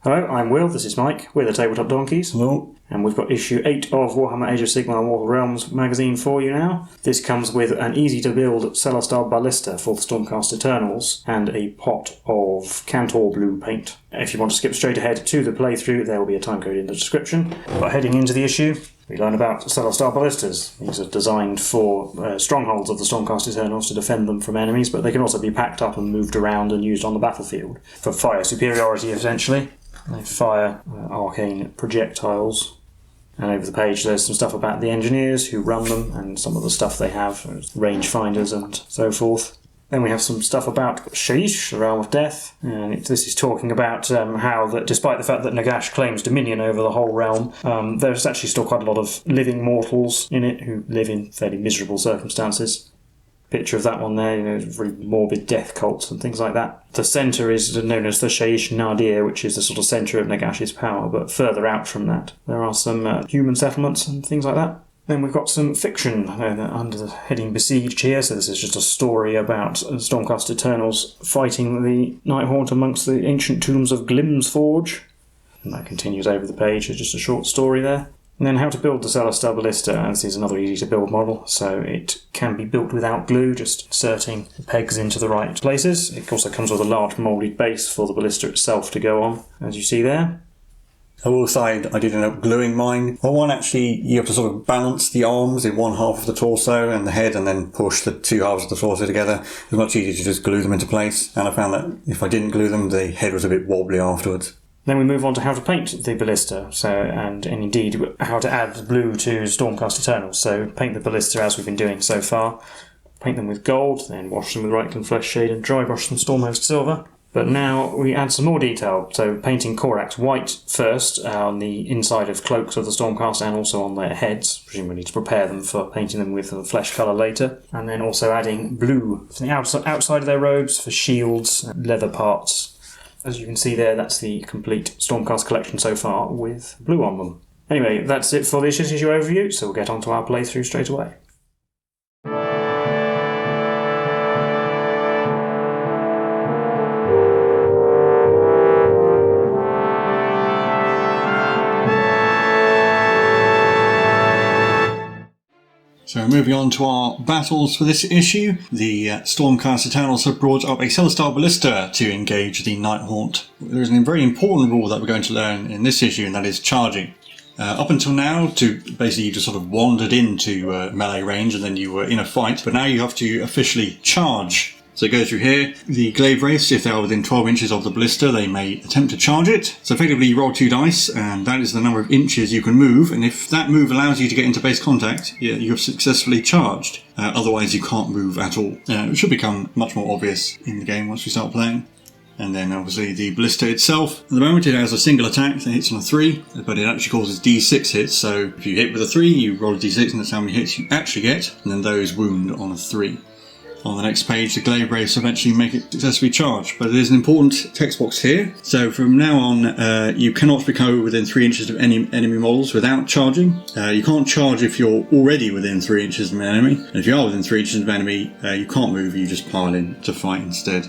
Hello, I'm Will, this is Mike, we're the Tabletop Donkeys. Hello. And we've got issue 8 of Warhammer Age of Sigmar and War Realms magazine for you now. This comes with an easy-to-build Celestar Ballista for the Stormcast Eternals and a pot of Cantor blue paint. If you want to skip straight ahead to the playthrough, there will be a timecode in the description. But heading into the issue, we learn about Celestar Ballistas. These are designed for strongholds of the Stormcast Eternals to defend them from enemies, but they can also be packed up and moved around and used on the battlefield for fire superiority, essentially. They fire arcane projectiles. And over the page there's some stuff about the engineers who run them and some of the stuff they have, range finders and so forth. Then we have some stuff about Shaiish, the Realm of Death, and this is talking about how that despite the fact that Nagash claims dominion over the whole realm, there's actually still quite a lot of living mortals in it who live in fairly miserable circumstances. Picture of that one there, very morbid death cults and things like that. The centre is known as the Shaiish Nadir, which is the sort of centre of Nagash's power, but further out from that there are some human settlements and things like that. Then we've got some fiction under the heading Besieged here, so this is just a story about Stormcast Eternals fighting the Nighthaunt amongst the ancient tombs of Glimsforge. And that continues over the page, it's just a short story there. And then how to build the Celestar Ballista. This is another easy to build model, so it can be built without glue, just inserting the pegs into the right places. It also comes with a large moulded base for the ballista itself to go on, as you see there. I will say I did end up gluing mine. Well, one actually, you have to sort of balance the arms in one half of the torso and the head and then push the two halves of the torso together. It was much easier to just glue them into place, and I found that if I didn't glue them, the head was a bit wobbly afterwards. Then we move on to how to paint the ballista, and indeed how to add blue to Stormcast Eternals. So paint the ballista as we've been doing so far. Paint them with gold, then wash them with Reikland Flesh Shade and dry brush them Stormhost Silver. But now we add some more detail, so painting Korax white first on the inside of cloaks of the Stormcast and also on their heads, presumably to prepare them for painting them with a flesh colour later. And then also adding blue to the outside of their robes for shields and leather parts. As you can see there, that's the complete Stormcast collection so far with blue on them. Anyway, that's it for this issue overview, so we'll get on to our playthrough straight away. So moving on to our battles for this issue, the Stormcast Eternals have brought up a Celestar Ballista to engage the Nighthaunt. There is a very important rule that we're going to learn in this issue, and that is charging. Up until now, basically you just sort of wandered into melee range and then you were in a fight, but now you have to officially charge. So go through here, the Glaivewraiths, if they are within 12 inches of the ballista, they may attempt to charge it. So effectively you roll 2 dice, and that is the number of inches you can move, and if that move allows you to get into base contact, you have successfully charged. Otherwise you can't move at all. It should become much more obvious in the game once we start playing. And then obviously the ballista itself, at the moment it has a single attack that hits on a 3, but it actually causes D6 hits, so if you hit with a 3, you roll a D6 and that's how many hits you actually get, and then those wound on a 3. On the next page, the Glaivewraiths eventually make it successfully charge, but there's an important text box here. So from now on, you cannot become within 3 inches of any enemy models without charging. You can't charge if you're already within 3 inches of an enemy, and if you are within 3 inches of an enemy, you can't move, you just pile in to fight instead.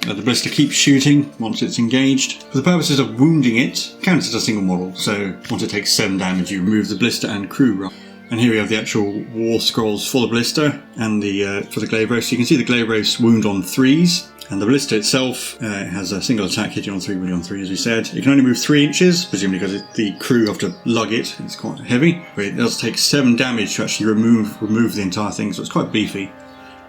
The ballista keeps shooting once it's engaged. For the purposes of wounding it, counts as a single model, so once it takes 7 damage, you remove the ballista and crew. And here we have the actual war scrolls for the ballista and for the Glaivewraiths. You can see the Glaivewraiths wound on 3s, and the ballista itself has a single attack hitting on 3, wounding on 3, as we said. It can only move 3 inches, presumably because the crew have to lug it. It's quite heavy, but it does take 7 damage to actually remove the entire thing, so it's quite beefy.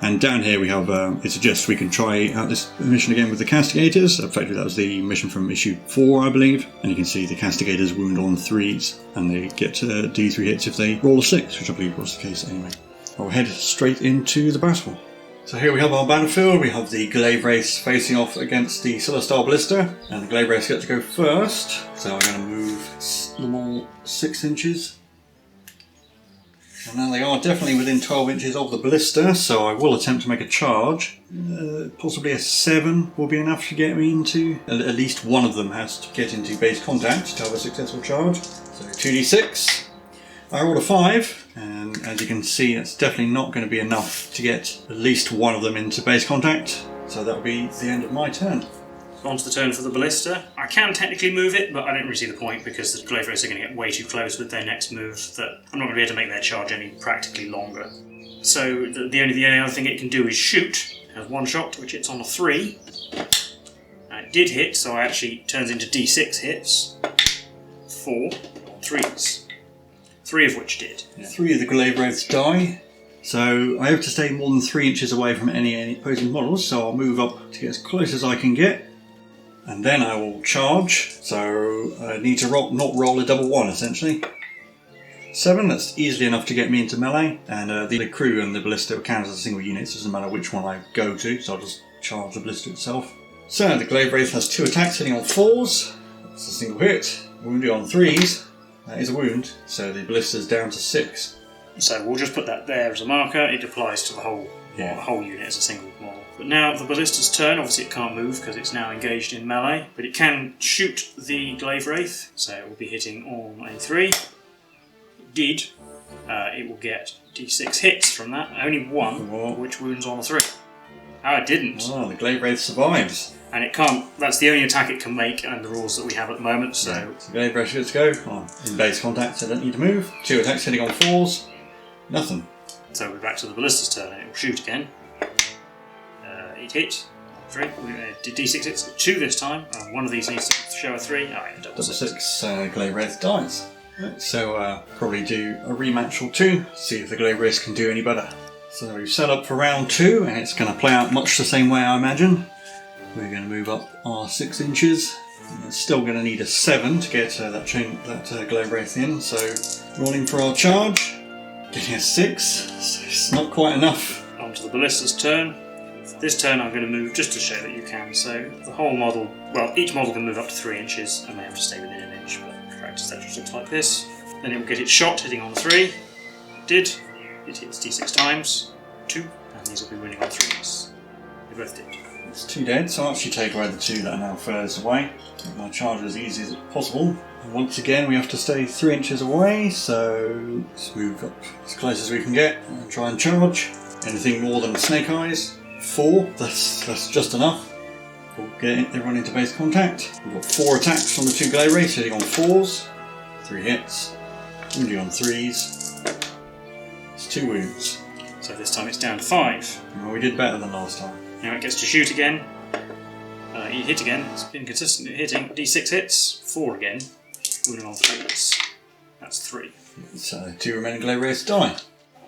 And down here we have, it suggests we can try out this mission again with the Castigators. Effectively that was the mission from issue 4, I believe. And you can see the Castigators wound on 3s, and they get D3 hits if they roll a 6, which I believe was the case anyway. I'll head straight into the battle. So here we have our battlefield. We have the Glaivewraiths facing off against the Celestar Ballista, and the Glaivewraiths get to go first. So I'm going to move them all 6 inches. And now they are definitely within 12 inches of the ballista, so I will attempt to make a charge. Possibly a 7 will be enough to get me into. At least one of them has to get into base contact to have a successful charge. So 2d6. I rolled a 5, and as you can see, it's definitely not going to be enough to get at least one of them into base contact. So that'll be the end of my turn. onto the turn for the Ballista. I can technically move it, but I don't really see the point because the Glaivewraiths are going to get way too close with their next move that I'm not going to be able to make their charge any practically longer. So the only other thing it can do is shoot. It has one shot, which hits on a 3. And it did hit, so it actually turns into D6 hits. 4 on 3s. 3 of which did. Yeah. 3 of the Glaivewraiths die. So I have to stay more than 3 inches away from any opposing models, so I'll move up to get as close as I can get. And then I will charge, so I need to not roll a double 1 essentially. 7, that's easily enough to get me into melee, and the crew and the Ballista count as a single unit, so it doesn't matter which one I go to, so I'll just charge the Ballista itself. So the Glaivewraith has 2 attacks hitting on 4s, that's a single hit. Wounded on 3s, that is a wound, so the Ballista's down to 6. So we'll just put that there as a marker. It applies to the whole unit as a single model. But now the Ballista's turn, obviously it can't move because it's now engaged in melee, but it can shoot the Glaivewraith, so it will be hitting on a 3. It did. It will get D6 hits from that. Only 1, which wounds on a 3. Oh, it didn't. Oh, the Glaivewraith survives. And it can't, that's the only attack it can make and the rules that we have at the moment, so... Yeah, so Glaivewraith should go in base contact, so I don't need to move. 2 attacks hitting on 4s. Nothing. So we're back to the Ballista's turn and it will shoot again. It hit. 3. Did D6 hits. 2 this time. One of these needs to show a 3. Oh, yeah, double 6. Glaivewraith dies. Right, so probably do a rematch or 2, see if the Glaivewraith can do any better. So we've set up for round 2 and it's going to play out much the same way I imagine. We're going to move up our 6 inches. It's still going to need a 7 to get that Glaivewraith in, so rolling for our charge. Getting a 6, so it's not quite enough. On to the Ballista's turn. This turn I'm going to move just to show that you can, so the whole model, well, each model can move up to 3 inches and they have to stay within an inch, but in practice that just looks like this. Then it will get its shot hitting on 3. It did. It hits D6 times. 2, and these will be winning on 3s. They both did. It's 2 dead, so I'll actually take away the 2 that are now furthest away. Make my charge as easy as possible. And once again, we have to stay 3 inches away, so let's move up as close as we can get and try and charge. Anything more than snake eyes? 4, that's just enough. We'll get everyone into base contact. We've got 4 attacks from the 2 Glaivewraiths hitting on 4s. 3 hits. Wounding on 3s. It's 2 wounds. So this time it's down to 5. Well, we did better than last time. Now it gets to shoot again. It hit again. It's been consistent at hitting. D6 hits. 4 again. Wounding on 3s. That's 3. So 2 remaining Glaivewraiths die.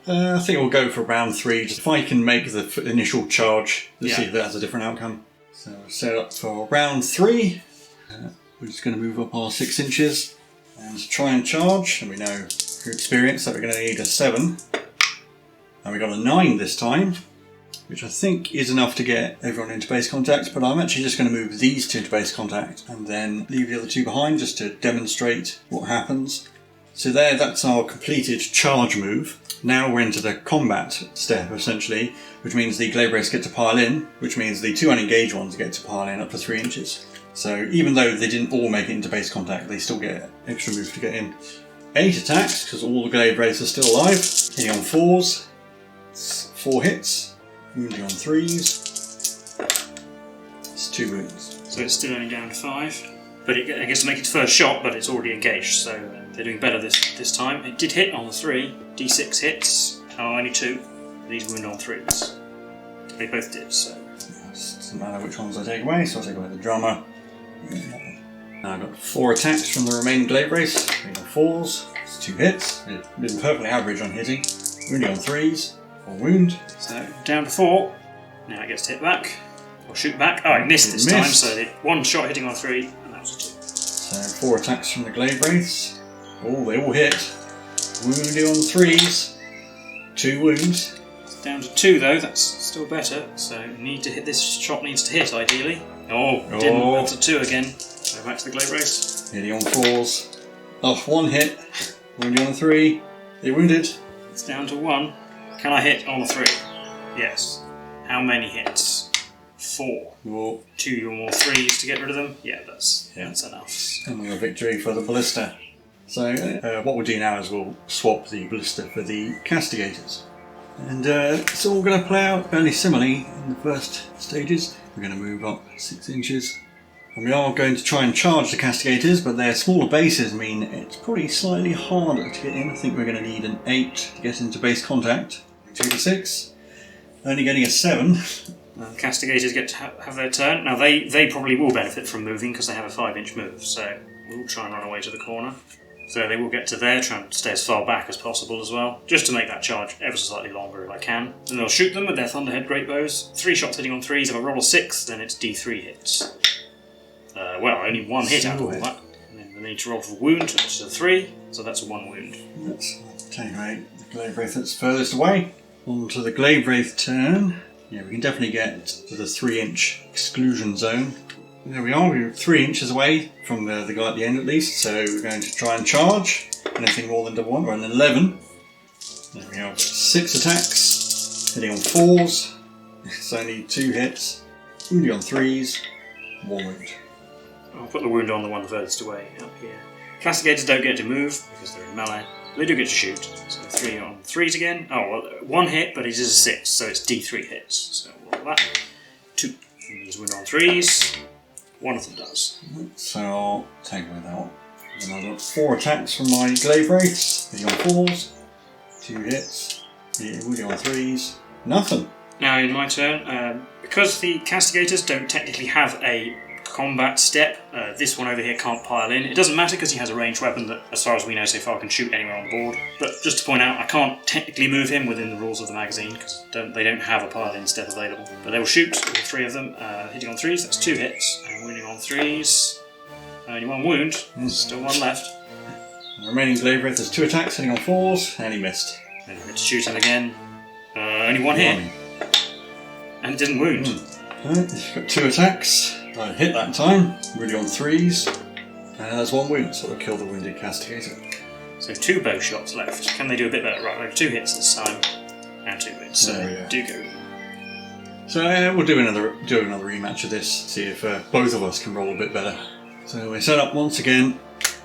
I think we'll go for round 3, just if I can make the initial charge, let's see if that has a different outcome. So we'll set up for round 3. We're just going to move up our 6 inches and try and charge. And we know through experience that we're going to need a 7. And we got a 9 this time, which I think is enough to get everyone into base contact, but I'm actually just going to move these 2 into base contact and then leave the other 2 behind just to demonstrate what happens. So that's our completed charge move. Now we're into the combat step, essentially, which means the Glaivewraiths get to pile in, which means the 2 unengaged ones get to pile in up to 3 inches. So even though they didn't all make it into base contact, they still get extra move to get in. 8 attacks, because all the Glaivewraiths are still alive. Hitting on 4s. 4 hits. Wounding on 3s. It's 2 wounds. So it's still only down to 5. But it gets to make its first shot, but it's already engaged, so they're doing better this time. It did hit on the 3. D6 hits. Oh, only 2. These wound on 3s. They both did, so... It doesn't matter which ones I take away, so I'll take away the drama. Now I've got 4 attacks from the remaining Glaivewraiths. Hitting on 4s. It's 2 hits. It's been perfectly average on hitting. Wounding on 3s. 1 wound. So down to 4. Now it gets to hit back. Or shoot back. Oh, it missed this time, so 1 shot hitting on 3, and that was a 2. So 4 attacks from the Glaivewraiths. Oh, they all hit. Wounding on 3s. 2 wounds. It's down to 2 though, that's still better. So need to hit. This shot needs to hit ideally. Oh, didn't. That's a 2 again. So back to the Glaivewraiths. Hitting on 4s. Oh, 1 hit. Wounding on 3. They wounded. It's down to 1. Can I hit on a 3? Yes. How many hits? 4. Whoa. 2 or more 3s to get rid of them? Yeah, that's enough. And we got victory for the Ballista. So what we'll do now is we'll swap the Ballista for the Castigators. And it's all going to play out fairly similarly in the first stages. We're going to move up 6 inches And we are going to try and charge the castigators, but their smaller bases mean it's probably slightly harder to get in. I think we're going to need an 8 to get into base contact. 2 to 6. Only getting a 7. Castigators get to have their turn. Now they probably will benefit from moving because they have a 5-inch move, so we'll try and run away to the corner. So they will get to there, try and stay as far back as possible as well, just to make that charge ever so slightly longer if I can. Then they'll shoot them with their Thunderhead Great Bows. 3 shots hitting on 3s. If I roll a 6, then it's D3 hits. Well, only 1 hit out of all that. And then they need to roll for wound, which is a 3, so that's a 1 wound. Let's take away the Glaivewraith that's furthest away. On to the Glaivewraith turn. Yeah, we can definitely get to the 3-inch exclusion zone. There we are, we're 3 inches away from the guy at the end at least, so we're going to try and charge. Anything more than double 1, or an 11. There we are, 6 attacks, hitting on 4s. It's only 2 hits, wounding on 3s, 1 wound. I'll put the wound on the one furthest away up here. Castigators don't get to move because they're in melee. They do get to shoot, so 3 on 3s again. Oh, well, 1 hit, but it is a 6, so it's D3 hits. So roll that. 2. And these wound on 3s. 1 of them does. So I'll take away that one. And I've got 4 attacks from my Glaivewraiths. Hitting on 4s. 2 hits. Wounding on 3s. Nothing. Now in my turn, because the castigators don't technically have a combat step, this one over here can't pile in. It doesn't matter because he has a ranged weapon that, as far as we know so far, can shoot anywhere on board. But just to point out, I can't technically move him within the rules of the magazine because they don't have a pile-in step available. But they will shoot, all 3 of them, hitting on 3s, that's 2 hits, and wounding on 3s. Only 1 wound, still 1 left. The remaining Glaivewraith has 2 attacks, hitting on 4s, and he missed. Then we to shoot him again. Only 1 hit. And it didn't wound. Right, he's got 2 attacks. I hit that time, really on 3s, and there's 1 wound, so I'll kill the wounded castigator. So 2 bow shots left. Can they do a bit better? Right, we have 2 hits this time, and 2 wounds, so do go. So we'll do another rematch of this, see if both of us can roll a bit better. So we set up once again,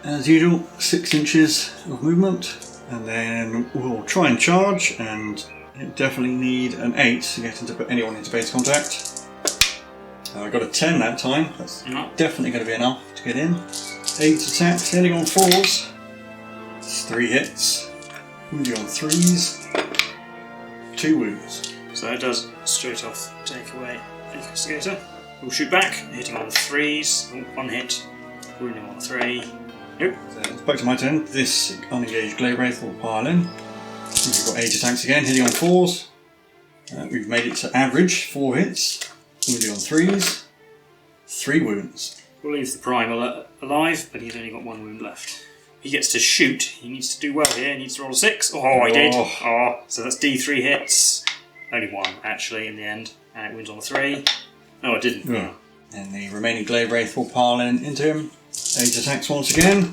as usual, 6 inches of movement, and then we'll try and charge, and definitely need an 8 to get anyone into base contact. I got a 10 that time, that's definitely going to be enough to get in. 8 attacks, hitting on 4s. That's 3 hits. Wounding on 3s. 2 wounds. So that does straight off take away the castigator. We'll shoot back, hitting on 3s. 1 hit. Wounding on 3. Nope. So it's back to my turn. This unengaged Glaivewraith will pile in. We've got 8 attacks again, hitting on 4s. We've made it to average, 4 hits. Wounding on 3s. 3 wounds. We'll leave the primal alive, but he's only got 1 wound left. He gets to shoot. He needs to do well here. He needs to roll a 6. Oh, he did. Oh, so that's D3 hits. Only 1, actually, in the end. And it wins on a 3. No, it didn't. Yeah. And the remaining Glaivewraith will pile into him. 8 attacks once again.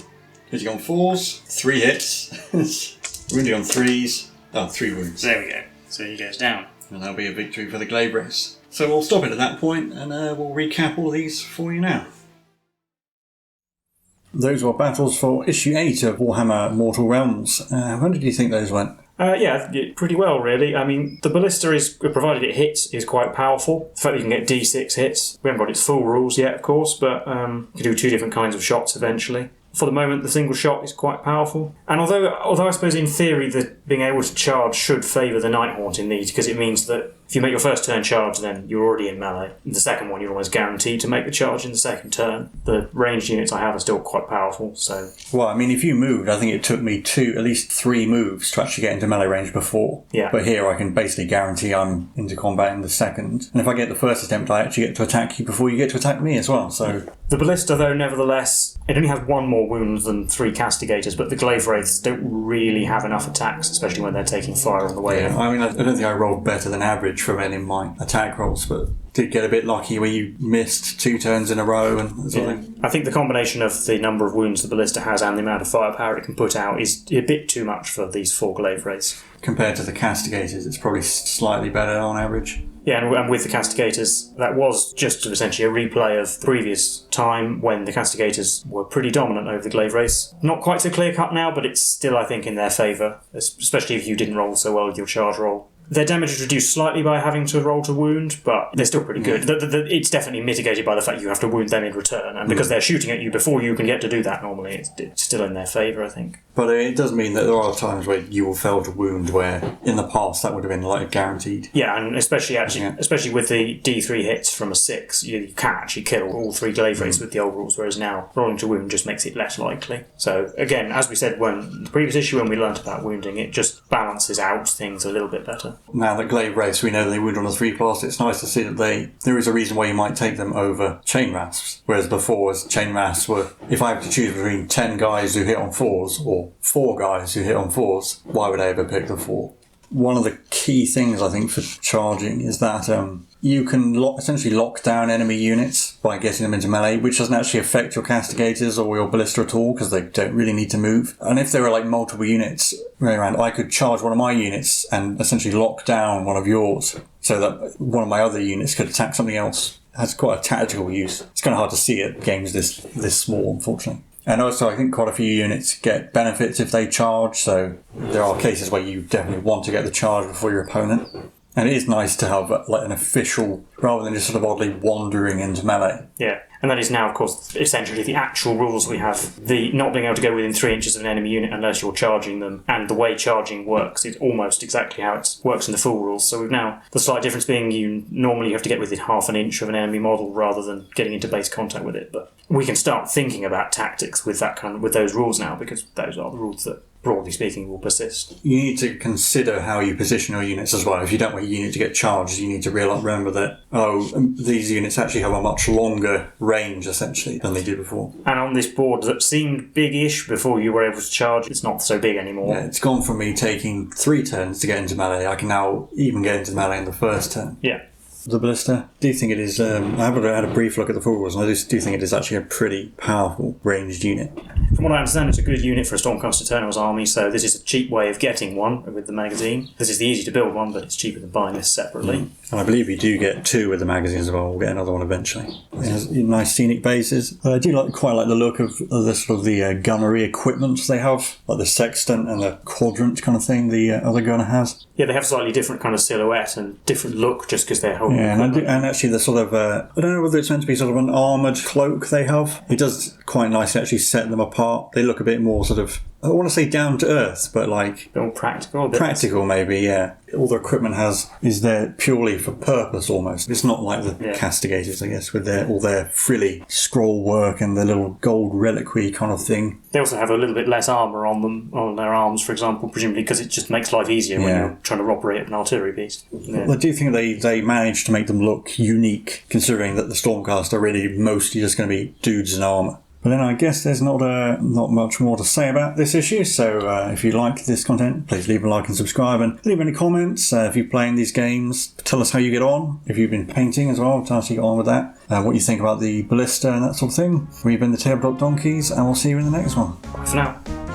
Hitting on 4s. 3 hits. Wounding on 3s. Oh, 3 wounds. There we go. So he goes down. And that'll be a victory for the Glaivewraiths. So we'll stop it at that point, and we'll recap all these for you now. Those were battles for issue 8 of Warhammer Mortal Realms. How did you think those went? Yeah, pretty well, really. I mean, the Ballista, provided it hits, is quite powerful. The fact that you can get D6 hits. We haven't got its full rules yet, of course, but you can do 2 different kinds of shots eventually. For the moment, the single shot is quite powerful. And although I suppose in theory that being able to charge should favour the Nighthaunt in these, because it means that if you make your first turn charge, then you're already in melee. In the second one, you're almost guaranteed to make the charge in the second turn. The ranged units I have are still quite powerful, so... Well, I mean, if you moved, I think it took me at least 3 moves to actually get into melee range before. Yeah. But here I can basically guarantee I'm into combat in the second. And if I get the first attempt, I actually get to attack you before you get to attack me as well, so... The Ballista, though, nevertheless, it only has 1 more wound than 3 Castigators, but the Glaivewraiths don't really have enough attacks, especially when they're taking fire on the way in. I mean, I don't think I rolled better than average for men in my attack rolls, but did get a bit lucky where you missed 2 turns in a row and something. I think the combination of the number of wounds the Ballista has and the amount of firepower it can put out is a bit too much for these 4 Glaivewraiths. Compared to the Castigators, it's probably slightly better on average. Yeah, and with the Castigators, that was just essentially a replay of the previous time when the Castigators were pretty dominant over the Glaivewraiths. Not quite so clear-cut now, but it's still, I think, in their favour, especially if you didn't roll so well with your charge roll. Their damage is reduced slightly by having to roll to wound, but they're still pretty good. It's definitely mitigated by the fact you have to wound them in return, and because they're shooting at you before you can get to do that normally, it's still in their favour, I think. But it does mean that there are times where you will fail to wound, where in the past that would have been like guaranteed. Yeah, and especially with the D3 hits from a 6, you can actually kill all 3 Glaivewraiths with the old rules, whereas now rolling to wound just makes it less likely. So again, as we said when the previous issue when we learnt about wounding, it just balances out things a little bit better. Now that Glaivewraiths, we know they wound on a 3+, it's nice to see that there is a reason why you might take them over Chain Rasps, whereas before Chain Rasps were, if I have to choose between 10 guys who hit on 4s or 4 guys who hit on 4s, why would I ever pick the 4? One of the key things I think for charging is that you can essentially lock down enemy units by getting them into melee, which doesn't actually affect your castigators or your ballista at all because they don't really need to move. And if there are like multiple units running around, I could charge one of my units and essentially lock down one of yours so that one of my other units could attack something else. It has quite a tactical use. It's kind of hard to see at games this small, unfortunately. And also, I think quite a few units get benefits if they charge, so there are cases where you definitely want to get the charge before your opponent. And it is nice to have like an official, rather than just sort of oddly wandering into melee. Yeah, and that is now, of course, essentially the actual rules we have. The not being able to go within 3 inches of an enemy unit unless you're charging them, and the way charging works is almost exactly how it works in the full rules. So we've now, the slight difference being you normally have to get within half an inch of an enemy model rather than getting into base contact with it. But we can start thinking about tactics with with those rules now, because those are the rules that, broadly speaking, will persist. You need to consider how you position your units as well. If you don't want your unit to get charged, you need to remember that, these units actually have a much longer range, essentially, than they did before. And on this board that seemed big-ish before you were able to charge, it's not so big anymore. Yeah, it's gone from me taking 3 turns to get into melee. I can now even get into melee in the first turn. Yeah. The Ballista, do you think it is, I haven't had a brief look at the full rules, and I do think it is actually a pretty powerful ranged unit. From what I understand, it's a good unit for a Stormcast Eternals army, so this is a cheap way of getting one with the magazine. This is the easy to build one, but it's cheaper than buying this separately. And I believe you do get 2 with the magazine as well. We'll get another one eventually. It has nice scenic bases. I do quite like the look of the sort of the gunnery equipment they have, like the sextant and the quadrant kind of thing the other gunner has. Yeah, they have slightly different kind of silhouette and different look just because they're holding. Yeah, and actually the sort of I don't know whether it's meant to be sort of an armoured cloak they have. It does quite nicely actually set them apart. They look a bit more sort of, I don't want to say down to earth, but like a bit more practical. Practical, maybe, yeah. All the equipment is there purely for purpose almost. It's not like the castigators, I guess, with all their frilly scroll work and the little gold reliquary kind of thing. They also have a little bit less armour on them, on their arms, for example, presumably because it just makes life easier when you're trying to operate an artillery piece. Yeah. Well, I do think they managed to make them look unique, considering that the Stormcast are really mostly just going to be dudes in armour. But then I guess there's not much more to say about this issue, so if you like this content, please leave a like and subscribe, and leave any comments. If you're playing these games, tell us how you get on. If you've been painting as well, tell us how you get on with that. What you think about the Ballista and that sort of thing. We've been the Tabletop Donkeys, and we'll see you in the next one. Bye for now.